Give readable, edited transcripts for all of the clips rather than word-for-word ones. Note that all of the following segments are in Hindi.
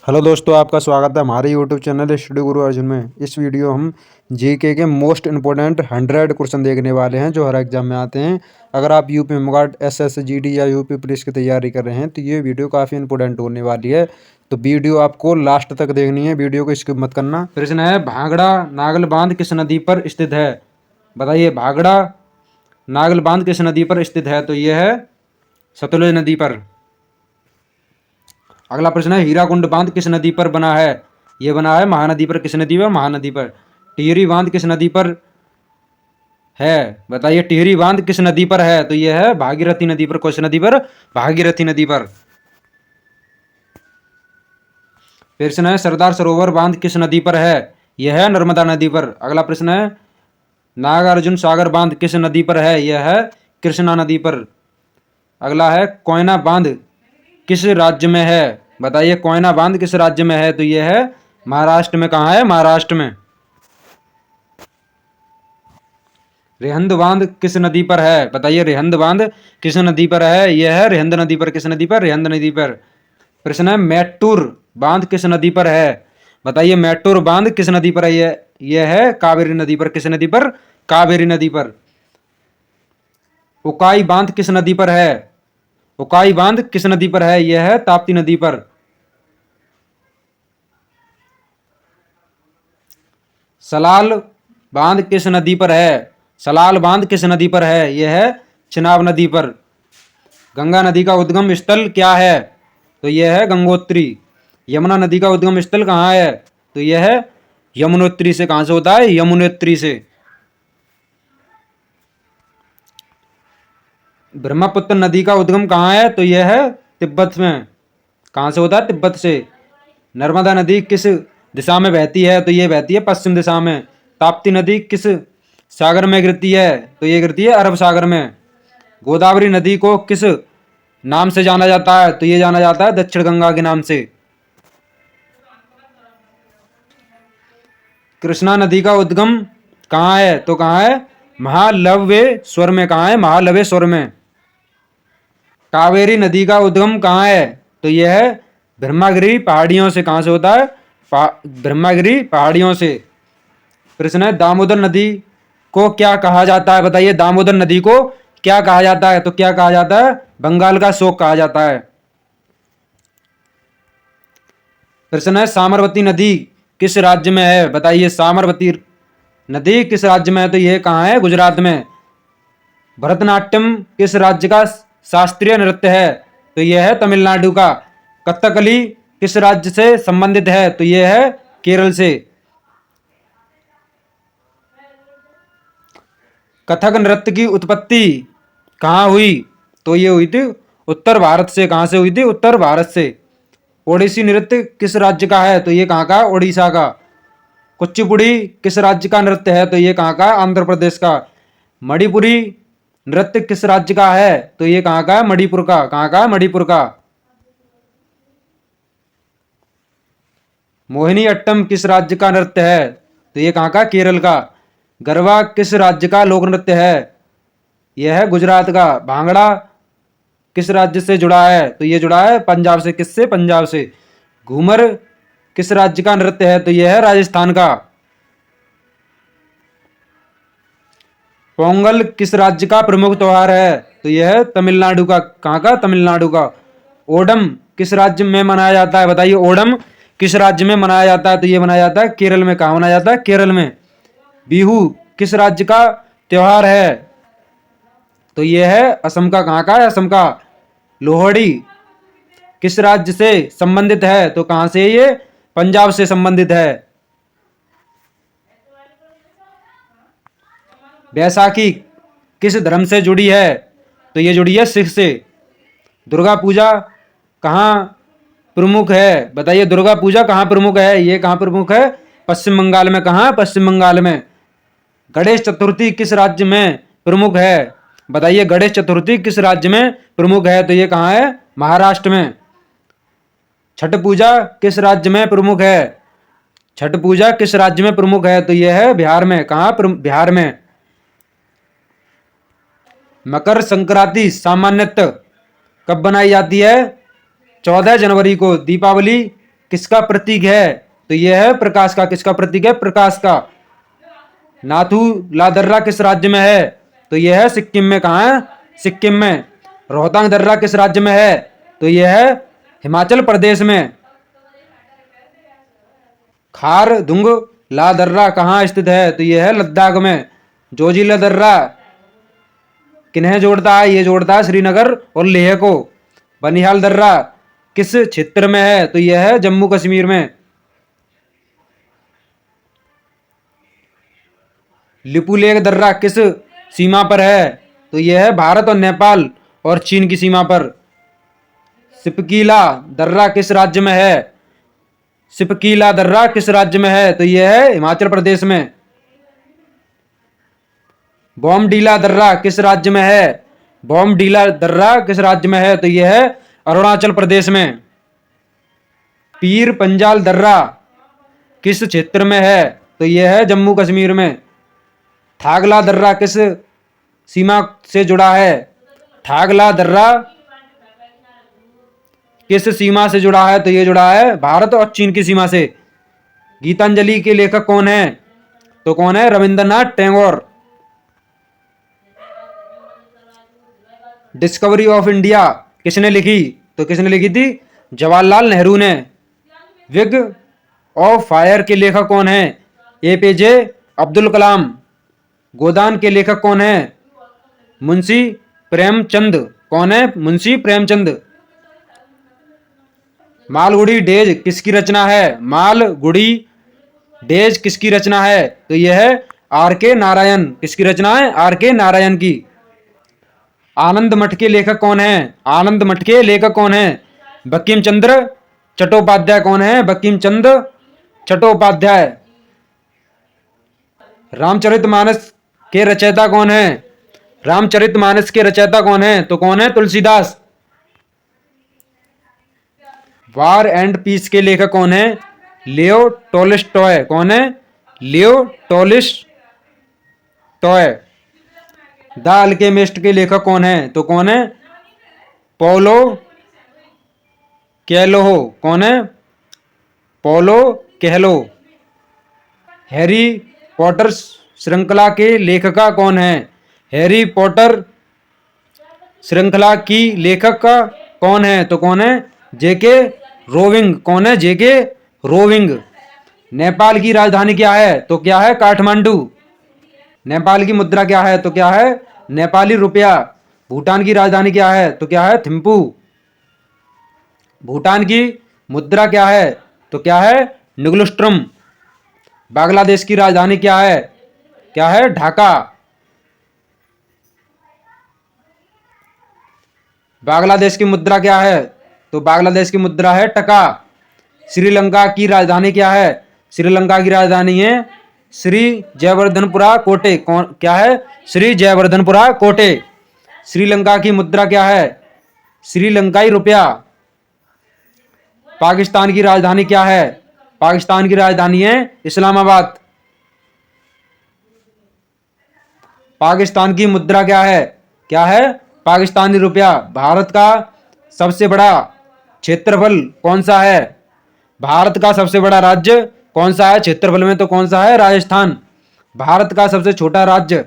हेलो दोस्तों, आपका स्वागत है हमारे यूट्यूब चैनल स्टडी गुरु अर्जुन में। इस वीडियो हम जीके के मोस्ट इम्पोर्टेंट 100 क्वेश्चन देखने वाले हैं जो हर एग्जाम में आते हैं। अगर आप यूपी होमगार्ड एसएसजीडी या यूपी पुलिस की तैयारी कर रहे हैं तो ये वीडियो काफ़ी इंपॉर्टेंट होने वाली है। तो वीडियो आपको लास्ट तक देखनी है, वीडियो को स्किप मत करना। प्रश्न है, भांगड़ा नागल बांध किस नदी पर स्थित है? बताइए, भांगड़ा नागल बांध किस नदी पर स्थित है? तो यह है सतलुज नदी पर। अगला प्रश्न है, हीराकुंड बांध किस नदी पर बना है? यह बना है महानदी पर। किस नदी पर? महानदी पर। टिहरी बांध किस नदी पर है? बताइए, टिहरी बांध किस नदी पर है? तो यह है भागीरथी नदी पर। कौन सी नदी पर? भागीरथी नदी पर। प्रश्न है, सरदार सरोवर बांध किस नदी पर है? यह है नर्मदा नदी पर। अगला प्रश्न है, नागार्जुन सागर बांध किस नदी पर है? यह है कृष्णा नदी पर। अगला है, कोयना बांध किस राज्य में है? बताइए, कोयना बांध किस राज्य में है? तो यह है महाराष्ट्र में। कहाँ है? महाराष्ट्र में। रेहंद बांध किस नदी पर है? बताइए, रेहंद बांध किस नदी पर है? यह है रेहंद नदी पर। किस नदी पर? रेहंद नदी पर। प्रश्न है, मैटूर बांध किस नदी पर है? बताइए, मैटूर बांध किस नदी पर है? यह है कावेरी नदी पर। किस नदी पर? कावेरी नदी पर। उकाई बांध किस नदी पर है? उकाई बांध किस नदी पर है? यह है ताप्ती नदी पर। सलाल बांध किस नदी पर है? सलाल बांध किस नदी पर है? यह है चिनाब नदी पर। गंगा नदी का उद्गम स्थल क्या है? तो यह है गंगोत्री। यमुना नदी का उद्गम स्थल कहाँ है? तो यह है यमुनोत्री से। कहां से होता है? यमुनोत्री से। ब्रह्मपुत्र नदी का उद्गम कहाँ है? तो यह है तिब्बत में। कहां से होता है? तिब्बत से। नर्मदा नदी किस दिशा में बहती है? तो यह बहती है पश्चिम दिशा में। ताप्ती नदी किस सागर में गिरती है? तो यह गिरती है अरब सागर में। गोदावरी नदी को किस नाम से जाना जाता है? तो यह जाना जाता है दक्षिण गंगा के नाम से। कृष्णा नदी का उद्गम कहाँ है? तो कहाँ है? महालवेश्वर में। कहाँ है? महालवेश्वर में। कावेरी नदी का उद्गम कहाँ है? तो यह है ब्रह्मगिरी पहाड़ियों से। कहां से होता है? ब्रह्मगिरी पहाड़ियों से। प्रश्न है, दामोदर नदी को क्या कहा जाता है? बताइए, दामोदर नदी को क्या कहा जाता है? तो क्या कहा जाता है? बंगाल का शोक कहा जाता है। प्रश्न है, साबरमती नदी किस राज्य में है? बताइए, साबरमती नदी किस राज्य में है? तो यह कहाँ है? गुजरात में। भरतनाट्यम किस राज्य का शास्त्रीय नृत्य है? तो यह है तमिलनाडु का। कथकली किस राज्य से संबंधित है? तो यह है केरल से। कथक नृत्य की उत्पत्ति कहाँ हुई? तो ये हुई थी उत्तर भारत से। कहां से हुई थी? उत्तर भारत से। ओडिसी नृत्य किस राज्य का है? तो ये कहाँ का? ओडिशा का। कुचिपुड़ी किस राज्य का नृत्य है? तो ये कहाँ का? आंध्र प्रदेश का। मणिपुरी नृत्य किस राज्य का है? तो ये कहाँ का? मणिपुर का। कहाँ का? मणिपुर का। मोहिनी अट्टम किस राज्य का नृत्य है? तो ये कहाँ का? केरल का। गरबा किस राज्य का लोक नृत्य है? यह है गुजरात का। भांगड़ा किस राज्य से जुड़ा है? तो ये जुड़ा है पंजाब से। किससे? पंजाब से। घूमर किस राज्य का नृत्य है? तो यह है राजस्थान का। पोंगल किस राज्य का प्रमुख त्योहार है? तो यह है तमिलनाडु का। कहाँ का? तमिलनाडु का। ओडम किस राज्य में मनाया जाता है? बताइए, ओडम किस राज्य में मनाया जाता है? तो यह मनाया जाता है केरल में। कहाँ मनाया जाता है? केरल में। बिहू किस राज्य का त्योहार है? तो यह है असम का। कहाँ का है? असम का। लोहड़ी किस राज्य से संबंधित है? तो कहां से? ये पंजाब से संबंधित है। बैसाखी किस धर्म से जुड़ी है? तो ये जुड़ी है सिख से। दुर्गा पूजा कहाँ प्रमुख है? बताइए, दुर्गा पूजा कहाँ प्रमुख है? ये कहाँ प्रमुख है? पश्चिम बंगाल में। कहाँ? पश्चिम बंगाल में। गणेश चतुर्थी किस राज्य में प्रमुख है? बताइए, गणेश चतुर्थी किस राज्य में प्रमुख है? तो ये कहाँ है? महाराष्ट्र में। छठ पूजा किस राज्य में प्रमुख है? छठ पूजा किस राज्य में प्रमुख है? तो यह है बिहार में। कहाँ? बिहार में। मकर संक्रांति सामान्यतः कब बनाई जाती है? 14 जनवरी को। दीपावली किसका प्रतीक है? तो यह है प्रकाश का। किसका प्रतीक है? प्रकाश का। नाथू ला दर्रा किस राज्य में है? तो यह है सिक्किम में। कहाँ है? सिक्किम में। रोहतांग दर्रा किस राज्य में है? तो यह है हिमाचल प्रदेश में। खार धुंग ला दर्रा कहाँ स्थित है? तो यह है लद्दाख में। जोजिला दर्रा किन्हें जोड़ता है? ये जोड़ता है श्रीनगर और लेह को। बनिहाल दर्रा किस क्षेत्र में है? तो यह है जम्मू कश्मीर में। लिपुलेख दर्रा किस सीमा पर है? तो यह है भारत और नेपाल और चीन की सीमा पर। सिपकीला दर्रा किस राज्य में है? सिपकीला दर्रा किस राज्य में है? तो यह है हिमाचल प्रदेश में। बॉमडीला दर्रा किस राज्य में है? बॉमडीला दर्रा किस राज्य में है? तो यह है अरुणाचल प्रदेश में। पीर पंजाल दर्रा किस क्षेत्र में है? तो यह है जम्मू कश्मीर में। थागला दर्रा किस सीमा से जुड़ा है? थागला दर्रा किस सीमा से जुड़ा है? तो यह जुड़ा है भारत और चीन की सीमा से। गीतांजलि के लेखक कौन है? तो कौन है? Rabindranath Tagore. Discovery of India किसने लिखी? तो किसने लिखी थी? जवाहरलाल नेहरू ने। विग ऑफ फायर के लेखक कौन है? एपीजे अब्दुल कलाम। गोदान के लेखक कौन है? मुंशी प्रेमचंद। कौन है? मुंशी प्रेमचंद। मालगुडी डेज किसकी रचना है? मालगुडी डेज किसकी रचना है? तो यह है आर के नारायण। किसकी रचना है? आर के नारायण की। आनंद मठ के लेखक कौन है? आनंद मठ के लेखक कौन है? बंकिम चंद्र चट्टोपाध्याय। कौन है? बंकिम चंद्र चट्टोपाध्याय। रामचरितमानस के रचयिता कौन है? रामचरितमानस के रचयिता कौन है? तो कौन है? तुलसीदास। वार एंड पीस के लेखक कौन है? लियो टोल्स्टॉय। कौन है? लियो टोल्स्टॉय। द अल्केमिस्ट के लेखक कौन है? तो कौन है? पौलो कैलो। कौन है? पौलो कैलो। हैरी पॉटर श्रृंखला के लेखक कौन है? हैरी पॉटर श्रृंखला की लेखक कौन है? तो कौन है? जेके रोविंग। कौन है? जेके रोविंग। नेपाल की राजधानी क्या है? तो क्या है? काठमांडू। नेपाल की मुद्रा क्या है? तो क्या है? नेपाली रुपया। भूटान की राजधानी क्या है? तो क्या है? थिम्पू। भूटान की मुद्रा क्या है? तो क्या है? निगुलस्ट्रम। बांग्लादेश की राजधानी क्या है? क्या है? ढाका। बांग्लादेश की मुद्रा क्या है? तो बांग्लादेश की मुद्रा है टका। श्रीलंका की राजधानी क्या है? श्रीलंका की राजधानी है श्री जयवर्धनपुरा कोटे। कौन क्या है? श्री जयवर्धनपुरा कोटे। श्रीलंका की मुद्रा क्या है? श्रीलंकाई रुपया। पाकिस्तान की राजधानी क्या है? पाकिस्तान की राजधानी है इस्लामाबाद। पाकिस्तान की मुद्रा क्या है? क्या है? पाकिस्तानी रुपया। भारत का सबसे बड़ा क्षेत्रफल कौन सा है? भारत का सबसे बड़ा राज्य कौन सा है? क्षेत्रफल में तो कौन सा है? राजस्थान। भारत का सबसे छोटा राज्य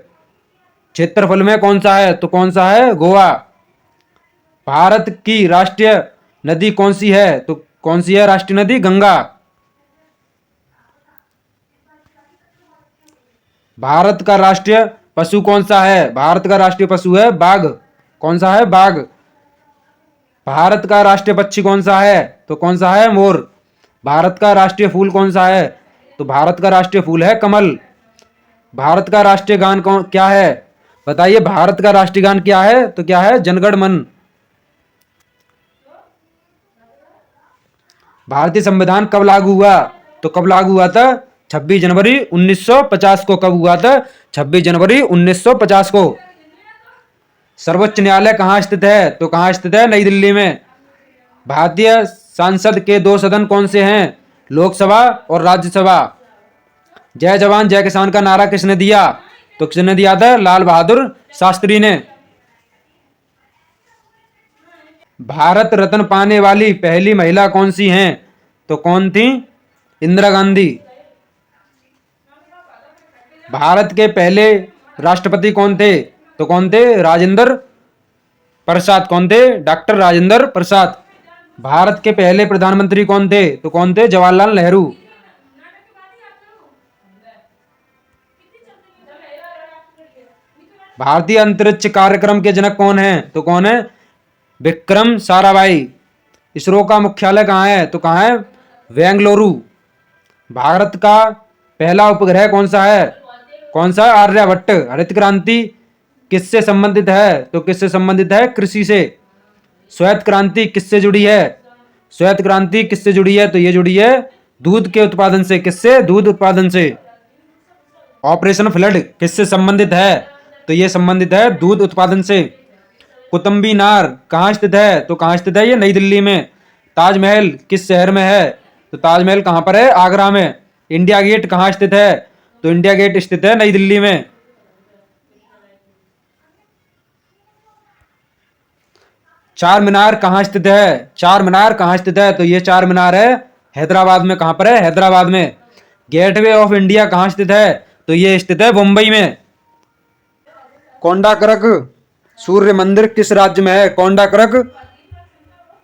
क्षेत्रफल में कौन सा है? तो कौन सा है? गोवा। भारत की राष्ट्रीय नदी कौन सी है? तो कौन सी है राष्ट्रीय नदी? गंगा। भारत का राष्ट्रीय पशु कौन सा है? भारत का राष्ट्रीय पशु है बाघ। कौन सा है? बाघ। भारत का राष्ट्रीय पक्षी कौन सा है? तो कौन सा है? मोर। भारत का राष्ट्रीय फूल कौन सा है? तो भारत का राष्ट्रीय फूल है कमल। भारत का राष्ट्रीय गान कौन क्या है? बताइए भारत का राष्ट्रीय गान क्या है? तो क्या है? जनगण मन। भारतीय संविधान कब लागू हुआ? तो कब लागू हुआ था? 26 जनवरी 1950 को। कब हुआ था? 26 जनवरी 1950 को। सर्वोच्च न्यायालय कहाँ स्थित है? तो कहाँ स्थित है? नई दिल्ली में। भारतीय संसद के दो सदन कौन से हैं? लोकसभा और राज्यसभा। जय जवान जय किसान का नारा किसने दिया? तो किसने दिया था? लाल बहादुर शास्त्री ने। भारत रत्न पाने वाली पहली महिला कौन सी हैं? तो कौन थी? इंदिरा गांधी। भारत के पहले राष्ट्रपति कौन थे? तो कौन थे? राजेंद्र प्रसाद। कौन थे? डॉक्टर राजेंद्र प्रसाद। भारत के पहले प्रधानमंत्री कौन थे? तो कौन थे? जवाहरलाल नेहरू। भारतीय अंतरिक्ष कार्यक्रम के जनक कौन है? तो कौन है? विक्रम साराभाई। इसरो का मुख्यालय कहाँ है? तो कहाँ है? बेंगलुरु। भारत का पहला उपग्रह कौन सा है? कौन सा? आर्यभट्ट। हरित क्रांति किससे संबंधित है? तो किससे संबंधित है? कृषि से। श्वेत क्रांति किससे जुड़ी है? श्वेत क्रांति किससे जुड़ी है? तो ये जुड़ी है दूध के उत्पादन से। किससे? दूध उत्पादन से। ऑपरेशन फ्लड किससे संबंधित है? तो ये संबंधित है दूध उत्पादन से। कुतुब मीनार कहाँ स्थित है? तो कहाँ स्थित है? ये नई दिल्ली में। ताजमहल किस शहर में है? तो ताजमहल कहाँ पर है? आगरा में। इंडिया गेट कहाँ स्थित है? तो इंडिया गेट स्थित है नई दिल्ली में। चार मीनार कहाँ स्थित है? चार मीनार कहाँ स्थित है? तो ये चार मीनार है हैदराबाद में। कहाँ पर है? हैदराबाद में। गेटवे ऑफ इंडिया कहाँ स्थित है? तो ये स्थित है मुंबई में। कोंडाक्रक सूर्य मंदिर किस राज्य में है? कोंडाक्रक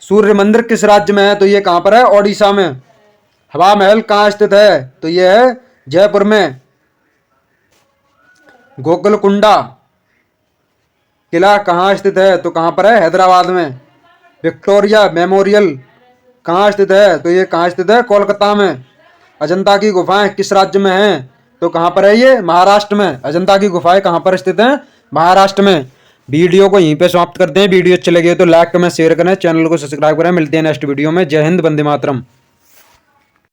सूर्य मंदिर किस राज्य में है? तो ये कहाँ पर है? ओडिशा में। हवा महल कहाँ स्थित है? तो ये है जयपुर में। गोकलकुंडा किला कहाँ स्थित है? तो कहाँ पर है? हैदराबाद में। विक्टोरिया मेमोरियल कहाँ स्थित है? तो ये कहाँ स्थित है? कोलकाता में। अजंता की गुफाएं किस राज्य में हैं? तो कहाँ पर है ये? महाराष्ट्र में। अजंता की गुफाएं कहाँ पर स्थित हैं? महाराष्ट्र में। वीडियो को यहीं पे समाप्त करते हैं। वीडियो अच्छे लगे तो लाइक कमेंट शेयर करें, चैनल को सब्सक्राइब करें। मिलते हैं नेक्स्ट वीडियो में। जय हिंद, वंदे मातरम।